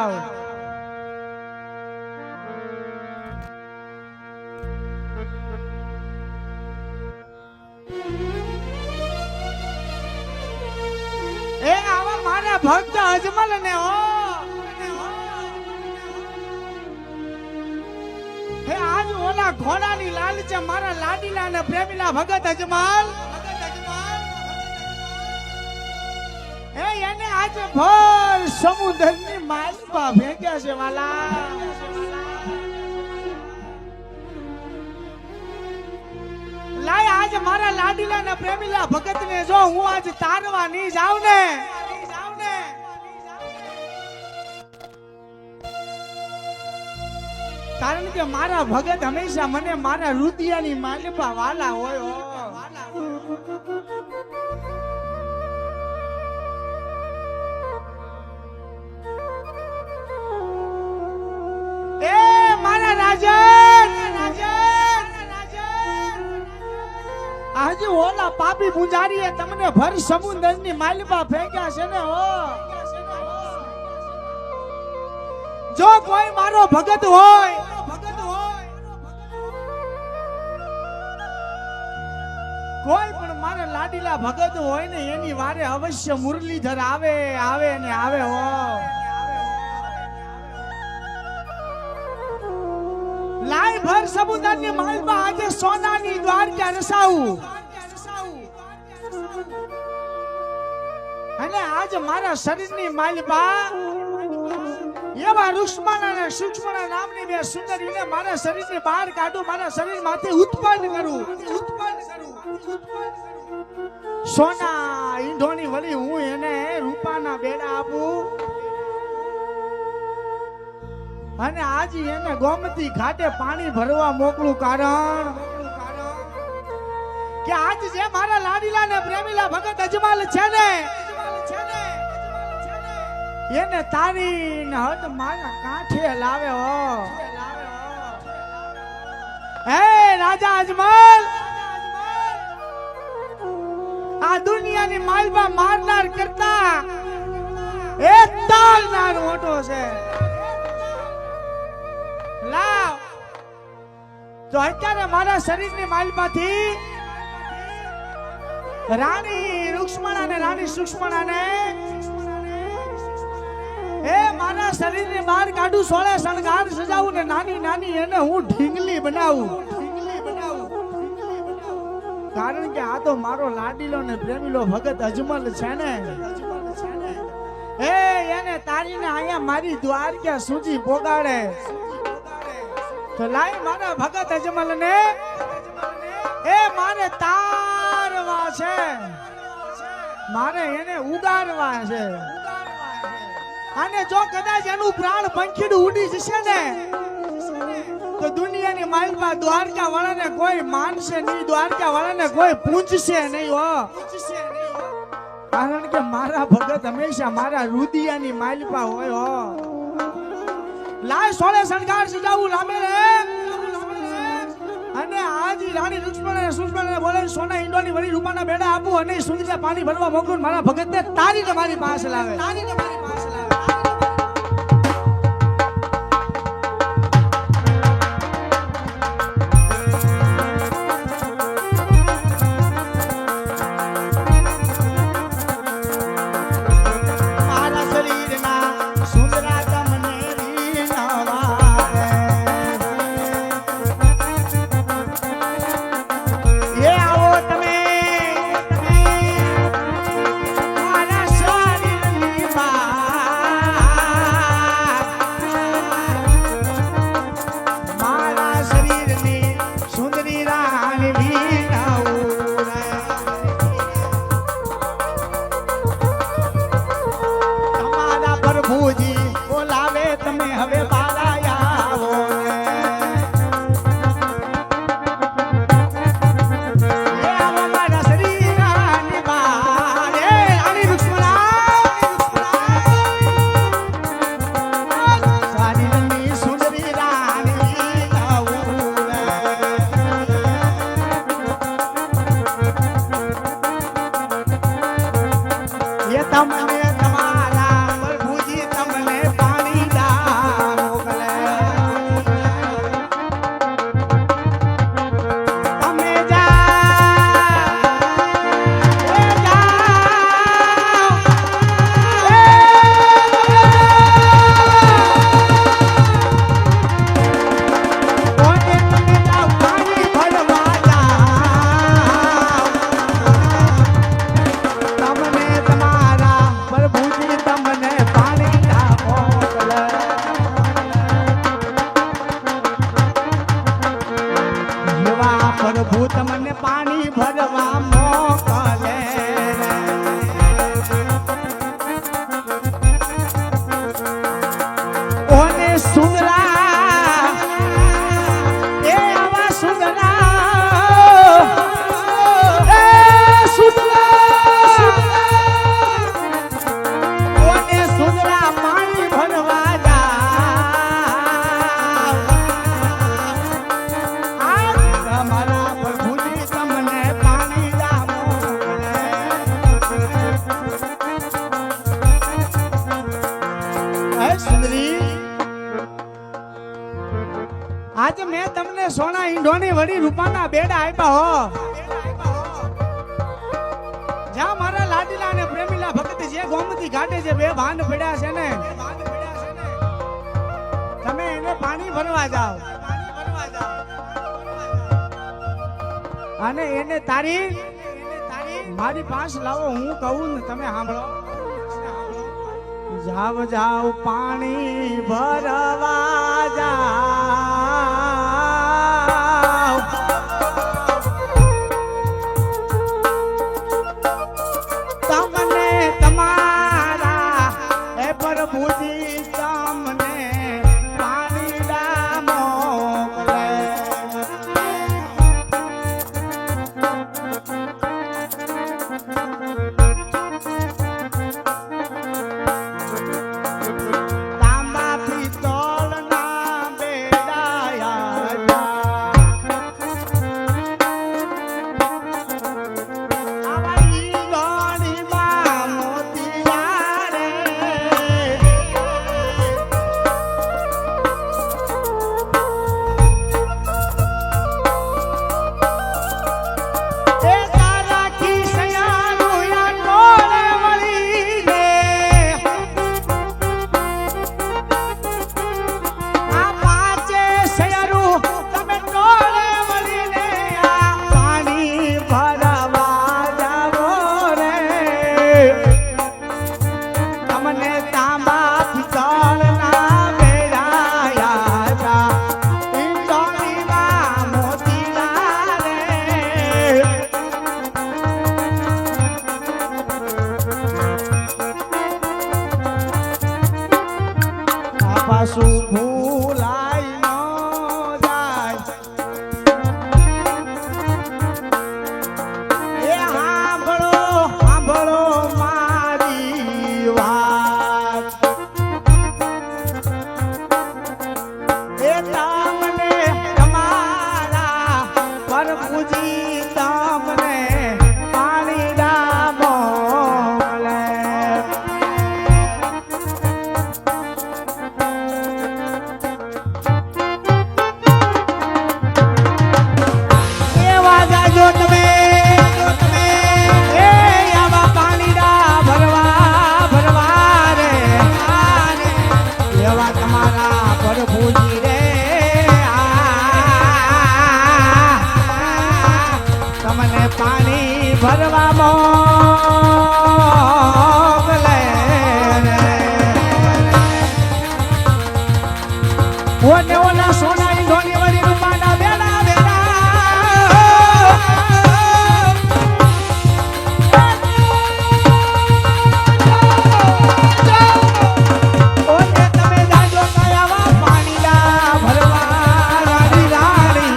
લાવ એ આવા મારા ભક્ત અજમલ ને હો હે આજ ઓલા ઘોડાની લાલચે મારા લાડીલા ને પ્રેમીલા ભગત અજમલ હે એને આજ ભર સમુદ્રની માલપા ભેગ્યા છે વાલા લાય આજ મારા લાડીલા ને પ્રેમીલા ભગત ને જો હું આજ તારવા ની જાવ ને કારણ કે મારા ભગત હંમેશા મને મારા રૂપિયાની માલપા વાલા હોય એ મારા રાજન આજે ઓલા પાપી પૂજારીએ તમને ભર સમુદ્રની માલપા ફેંક્યા છે ને હો જો કોઈ મારો ભગત હોય કોઈ પણ મારા લાડીલા ભગત હોય ને એની વારે અવશ્ય મુરલીધર આવે ને આવે હો લાય ભર સમુદ્રની માલપા આજે સોનાની દ્વારકા રસાવું અને આજ મારા શરીરની માલપા એવા રૂક્ષ્મણા અને સૂક્ષ્મણા નામની બે સુંદરીને મારા શરીરની બહાર કાઢું મારા શરીરમાંથી ઉત્પન્ન કરું સોના ઈંધોની વળી હું એને રૂપાના બેડા આપું અને આજે એને ગોમતી ઘાટે પાણી ભરવા મોકલું કારણ કે આજ જે મારા લાડીલા ને પ્રેમીલા ભગત અજમલ છે ને એને તારી ને હટ મારા કાંઠે લાવે હો હે રાજા અજમલ આ દુનિયાની માલપા મારનાર કરતા એક તારનાર મોટો છે લાવ તો અત્યારે મારા શરીરની માલપાથી રાણી રૂક્ષ્મણા ને રાણી સૂક્ષ્મણા ને એ મારા શરીરની બહાર કાઢું સોળે શણગાર સજાવું ને નાની નાની એને હું ઢીંગલી બનાવું કારણ કે આ તો મારો લાડીલો ને પ્રેમીલો ભગત અજમલ છે ને એ એને તારીને અહીંયા મારી દ્વારકા સુધી પોગાડે તો લાઈ મારા ભગત અજમલ ને એ મારે તારવા છે મારે એને ઉડાડવા છે અને જો કદાચ એનું પ્રાણ પંખીડું ઉડી જશે ને તો દુનિયાની માલપા દ્વારકા વાળાને કોઈ માનશે નહીં દ્વારકા વાળાને કોઈ પૂછશે નહીં હો કારણ કે મારા ભગત હંમેશા મારા રુદિયાની માલપા હોય હો લાય સોળે શણગાર સજાવું લાંબે રે અને આજ રાણી રૂક્ષ્મણા સુષ્મણા બોલે સોના ઈંડોની વળી રૂપાના બેડા આપું અને સુંદરીને પાણી ભરવા મોકલું મારા ભગતને તારી તમારી પાસે લાવે તમને તમારા પ્રભુજી તમને પાણી આજ મેં તમને સોના ઈંડોની વળી રૂપાના બેડા આપ્યા હો. જ્યાં મારા લાડીલા અને પ્રેમીલા ભક્ત જે ગોમતી ઘાટે જે બે ભાંડ પડ્યા છે ને, તમે એને પાણી ભરવા જાઓ અને એને તારી મારી પાસે લાવો. હું કહું ને તમે સાંભળો. જાવ જાવ પાણી ભરવા જાવ, તમને તમારા એ પ્રભુજી તમને પાણી ડા મોકલે. તાંબા પિત્તળના બેડાયા આવા ઈંગોણીમાં મોતિયા રે. એ તારા ખિસયાનું આ ટોળે વળીને આ પાંચે શેરું તમે ટોળે વળીને આ પાણી ભરવા જાવો રે. તમને તાંબા પિત્તળના બેડાયા જા, ઈંડોણીમાં મોતીલા રે. આ પાછું ભૂલાય ન જાય. એ સાંભળો સાંભળો મારી વાત. એ તમને તમારા પ્રભુજી તમને પાણી ડા મોકલે. એવા જાજો તમે એ આવા પાણીડા ભરવા રે. એવા તમારા પ્રભુજી રે તમને પાણી ભરવા મોકલે રે. ઓને ઓલા સોના ઈંડોની વળી રૂપાના બેડા બેડા. ઓને તમે જાજો કયાવા પાણીડા ભરવા રાણી રાણી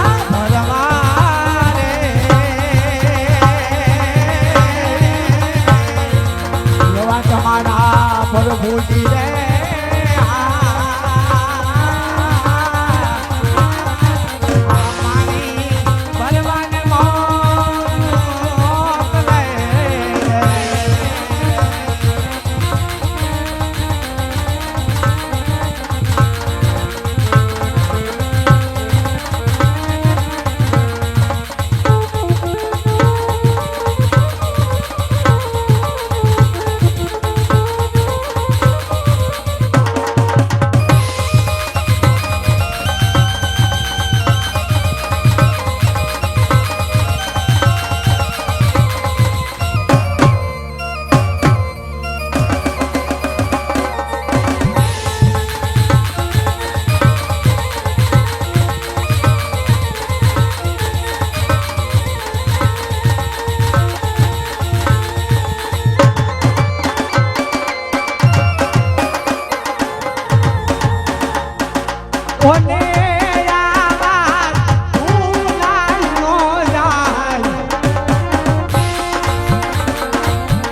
આ ભરવા રે. એવા તમારા પ્રભુજી રે પાણી ભરવાને મોકલે. ઓને આવાજ ભૂલાય ન જાય.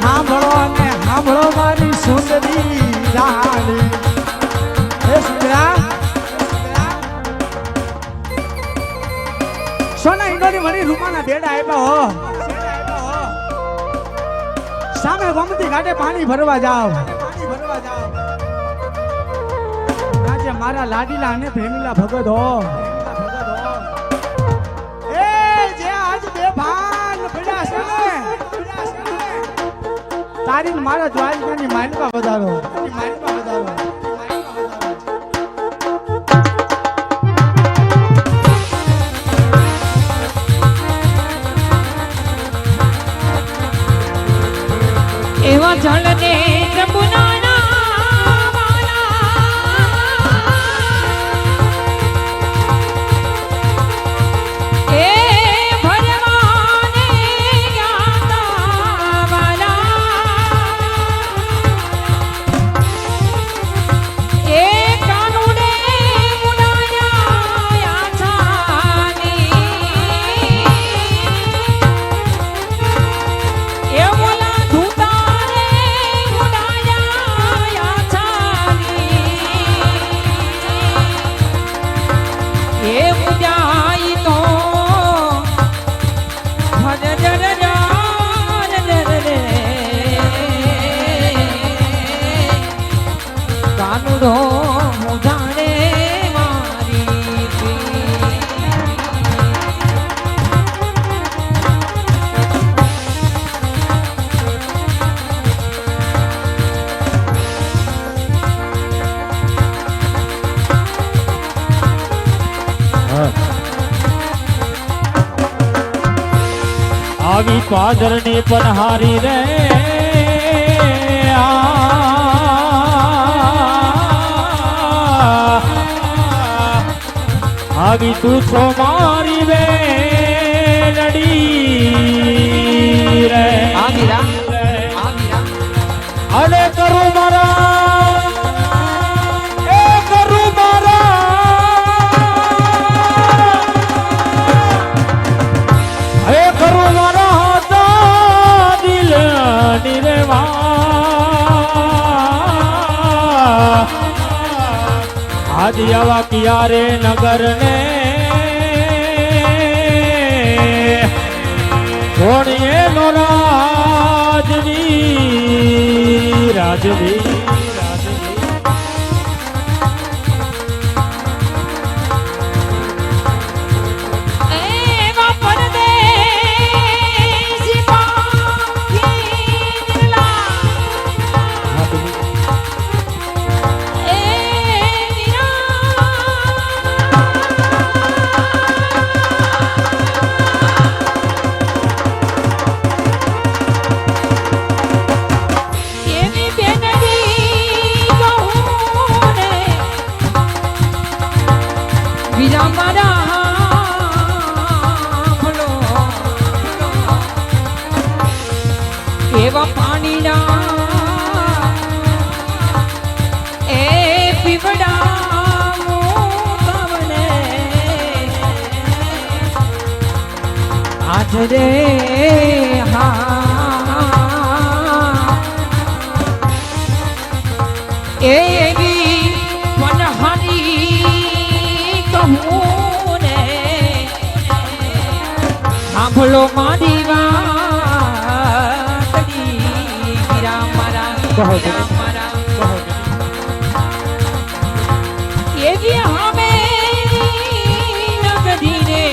સાંભળો ને સાંભળો મારી સુંદરી રાણી. હે સુંદરા સોના ઈંડોની વળી રૂપાના બેડા આપ્યા હો. સામે ગોમતી ઘાટે પાણી ભરવા જાઓ. આજે મારા લાડીલા અને ભેમીલા ભગત હો એ જે આજ બે ભાન પડ્યા છે ને તારી ને મારા દ્વારકાની માલિકા વધારો એવા જળને જમુનાના વાલા એ ભરવાને ગાતા વાલા એ કાનુડે મુડાયા છાની એ બોલા ધૂતા કાનુડો મુજાણે મારી આવી પાદરની પનહારી રે આવી તું છો મારી વેલડી રે અને કરું મારા એ કરું મારા એ કરું મારા દિલ નિર્વા આજ આવા કિયારે નગર ને કોણીએ નો રાજવી એવા પાણીના એ પીવડા મોતવને આજ રે હા એવી પનહારી કહું ને સાંભળો મારી એવી હમે નગરીને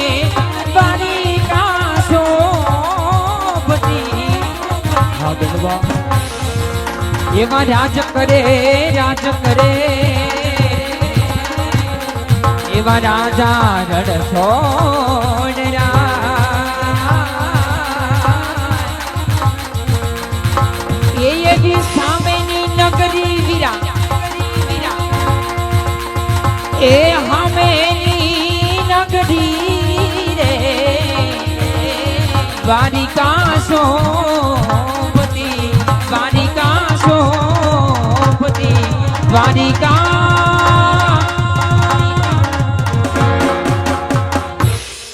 બારીકા શોભતી એમાં રાજ કરે એવા રાજા રણછોડરા એવી સામેની નગરી વીરા એ સામેની નગરી રે દ્વારિકા શોભતી દ્વારિકા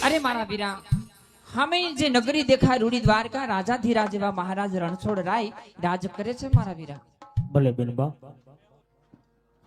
અરે મારા વીરા હમે જે નગરી દેખાય રૂડી દ્વારકા રાજાધીરાજ એવા મહારાજ રણછોડ રાય રાજ કરે છે મારા વીરા ભલે બેનબા